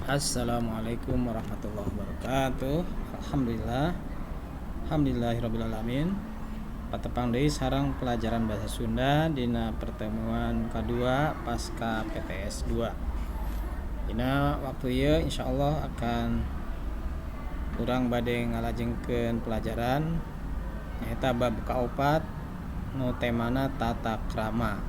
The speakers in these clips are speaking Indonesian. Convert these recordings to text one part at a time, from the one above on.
Assalamualaikum warahmatullahi wabarakatuh. Alhamdulillah. Alhamdulillahirrabbilalamin. Patepang deui sareng pelajaran bahasa Sunda dina pertemuan kedua pasca PTS 2. Dina waktu ieu insyaallah akan urang bade ngalajengkeun pelajaran nyaeta bab kaopat nu temana tata krama.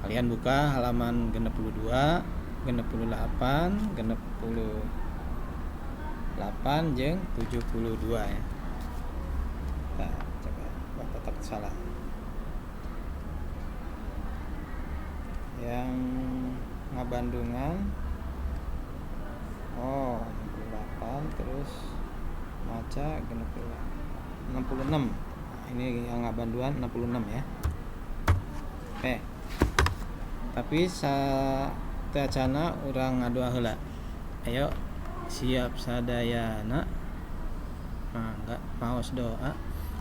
Kalian buka halaman 62, 68, 68 jeung 72 ya. Nah, coba Bapak tak salah. Yang ngabandungan 68 terus maca 66. Nah, ini yang ngabandungan 66 ya. Oke. Tapi sateuacana urang ngadua heula. Ayo siap sadayana. Mangga maos doa.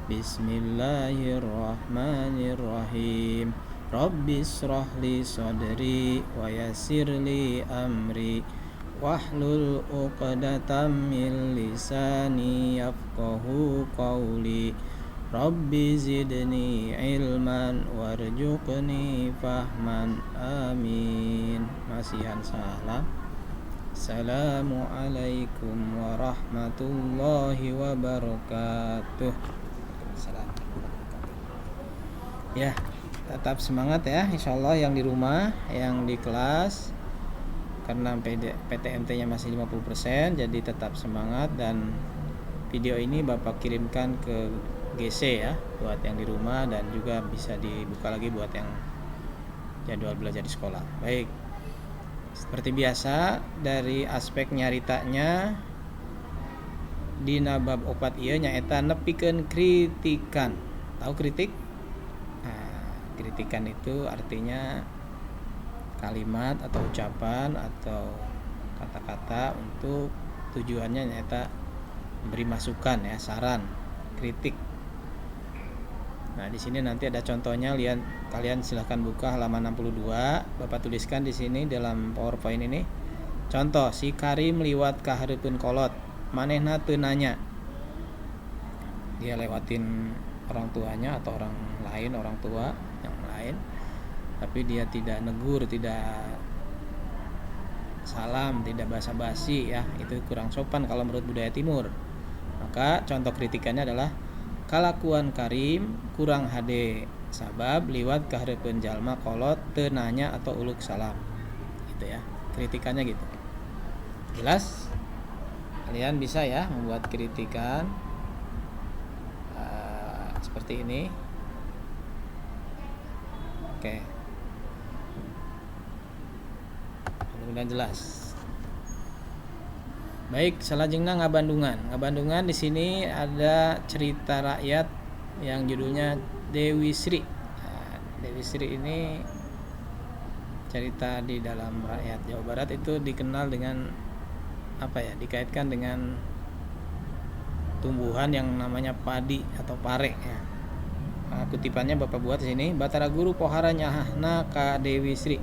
Bismillahirrahmanirrahim. Rabbis shrahli sadri wa yassirli amri wahlul 'uqdatam min lisani yafqahu qawli. Rabbi zidni ilman warzuqni fahman amin. Masihan salam. Assalamualaikum warahmatullahi wabarakatuh. Waalaikumsalam. Ya, tetap semangat ya insyaallah yang di rumah, yang di kelas. Karena PTMT-nya masih 50%, jadi tetap semangat dan video ini Bapak kirimkan ke GC ya buat yang di rumah dan juga bisa dibuka lagi buat yang jadwal belajar di sekolah. Baik. Seperti biasa dari aspek nyaritanya dina bab opat ieu nyaeta nepikeun kritikan. Tahu kritik? Nah, kritikan itu artinya kalimat atau ucapan atau kata-kata untuk tujuannya nyaeta memberi masukan ya, saran, kritik. Nah, di sini nanti ada contohnya, lihat kalian silahkan buka halaman 62. Bapak tuliskan di sini dalam PowerPoint ini. Contoh, si Karim liwat ka hareupeun kolot, manehna teu nanya. Dia lewatin orang tuanya atau orang lain, orang tua yang lain, tapi dia tidak negur, tidak salam, tidak basa-basi ya. Itu kurang sopan kalau menurut budaya timur. Maka contoh kritikannya adalah kalakuan Karim kurang hade sabab liwat ka hareupeun jalma kolot teu nanya atau uluk salam. Gitu ya. Kritikannya gitu. Jelas? Kalian bisa ya membuat kritikan seperti ini. Oke. Mudah-mudahan jelas. Baik, salajengna ngabandungan. Ngabandungan di sini ada cerita rakyat yang judulnya Dewi Sri. Nah, Dewi Sri ini cerita di dalam rakyat Jawa Barat itu dikenal dengan apa ya? Dikaitkan dengan tumbuhan yang namanya padi atau pare ya. Nah, kutipannya Bapak buat di sini, Batara Guru pohara nyahna ka Dewi Sri.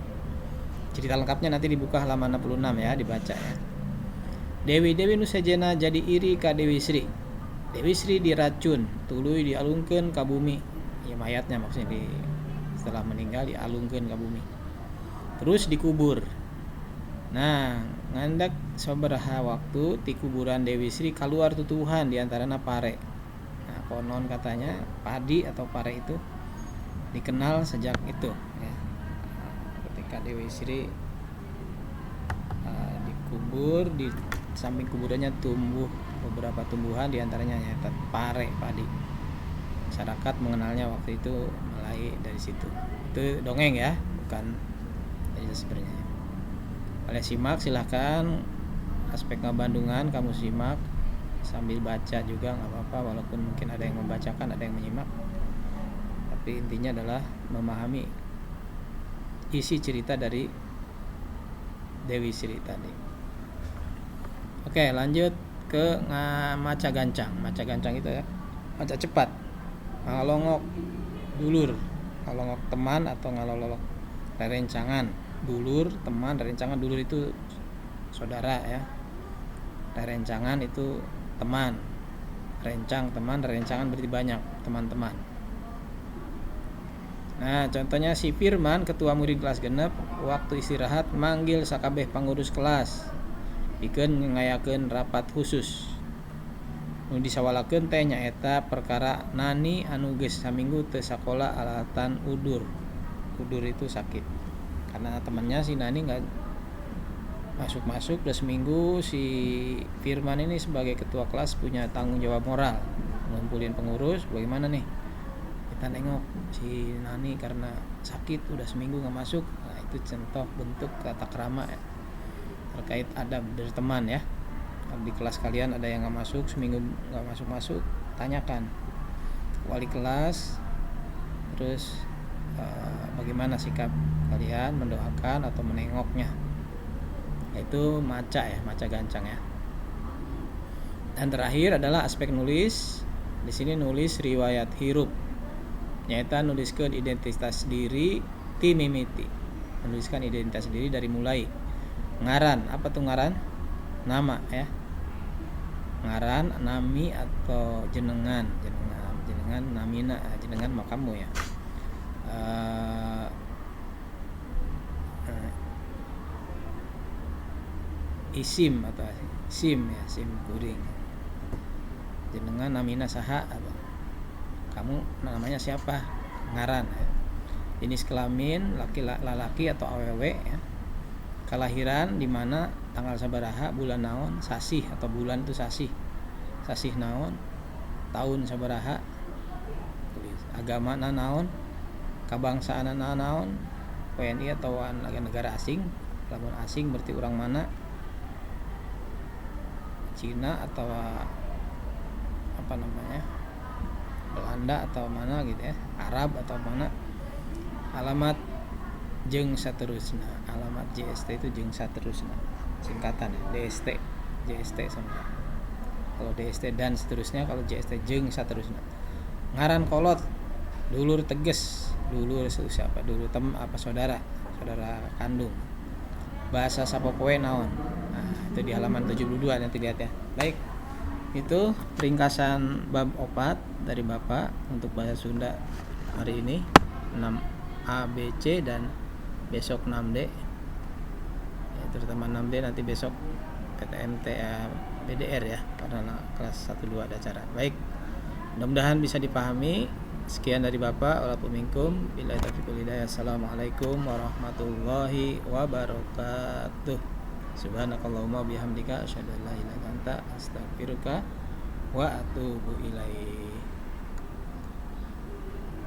Cerita lengkapnya nanti dibuka halaman 66 ya, dibaca ya. Dewi-dewi nu sejena jadi iri ka Dewi Sri. Dewi Sri diracun, tuluy dialungkeun ka bumi. Ya mayatnya maksudnya setelah meninggal dialungkeun ka bumi. Terus dikubur. Nah, ngandak sabaraha waktu ti kuburan Dewi Sri keluar tutuhan di antarana pare. Nah, konon katanya padi atau pare itu dikenal sejak itu ya. Ketika Dewi Sri dikubur, di samping kuburannya tumbuh beberapa tumbuhan, diantaranya nyata pare, padi. Masyarakat mengenalnya waktu itu mulai dari situ. Itu dongeng ya, bukan sebenarnya. Kalian simak silahkan aspek ngabandungan, kamu simak sambil baca juga nggak apa-apa, walaupun mungkin ada yang membacakan, ada yang menyimak. Tapi intinya adalah memahami isi cerita dari Dewi Sri tadi. Oke, lanjut ke maca gancang. Maca gancang itu ya, maca cepat. Ngalongok dulur, ngalongok teman atau ngalolok rerencangan. Dulur, teman, rerencangan. Dulur itu saudara ya. Rerencangan itu teman, rencang teman, rencangan berarti banyak teman-teman. Nah, contohnya si Firman ketua murid kelas genep waktu istirahat manggil sakabeh pangurus kelas pikeun ngayakeun rapat khusus. Nu disawalakeun teh nyaeta perkara nani anu geus saminggu teu sakola alatan udur. Udur itu sakit. Karena temannya si Nani enggak masuk-masuk udah seminggu, si Firman ini sebagai ketua kelas punya tanggung jawab moral ngumpulin pengurus. Bagaimana nih kita nengok si Nani karena sakit udah seminggu nggak masuk. Nah, itu contoh bentuk tata krama ya, terkait adab dari teman ya. Kalau di kelas kalian ada yang nggak masuk seminggu nggak masuk, tanyakan wali kelas, terus bagaimana sikap kalian mendoakan atau menengoknya. Itu maca ya, maca gancang ya. Dan terakhir adalah aspek nulis. Di sini nulis riwayat hirup. Nyaeta nuliskeun identitas diri ti mimiti. Menuliskan identitas diri dari mulai ngaran. Apa tuh ngaran? Nama ya. Ngaran, nami atau jenengan, namina, jenengan mah kamu ya. Isim atau sim ya, sim kuring. Jenengan namina saha atau kamu namanya siapa? Ngaran ya. Jenis kelamin laki atau awewe ya. Kelahiran di mana, tanggal sabaraha, bulan naon, sasih atau bulan itu sasih. Sasih naon, tahun sabaraha. Agama naon, kabangsaan naon, WNI atau negara asing. Lamun asing berarti orang mana? Cina atau apa namanya, Belanda atau mana gitu ya, Arab atau mana. Alamat jeung saterusna, alamat JST itu jeung saterusna, singkatan ya, DST, JST sama. Kalau DST dan seterusnya, kalau JST jeung saterusna. Ngaran kolot, dulur teges, dulur siapa? Dulur apa saudara kandung. Bahasa sapopoe naon. Nah, itu di halaman 72 nanti lihat ya. Baik. Itu ringkasan bab 4 dari Bapak untuk bahasa Sunda hari ini 6A, B, C dan besok 6D. Ya, terutama 6D nanti besok PTMT BDR ya, karena kelas 1 2 ada acara. Baik. Mudah-mudahan bisa dipahami. Sekian dari Bapak, walaupun minkum, billahi taufiq wal hidayah. Assalamualaikum warahmatullahi wabarakatuh. Subhanakallahumma bihamdika asyhadu an la ilaha illa anta astaghfiruka wa atubu ilaik.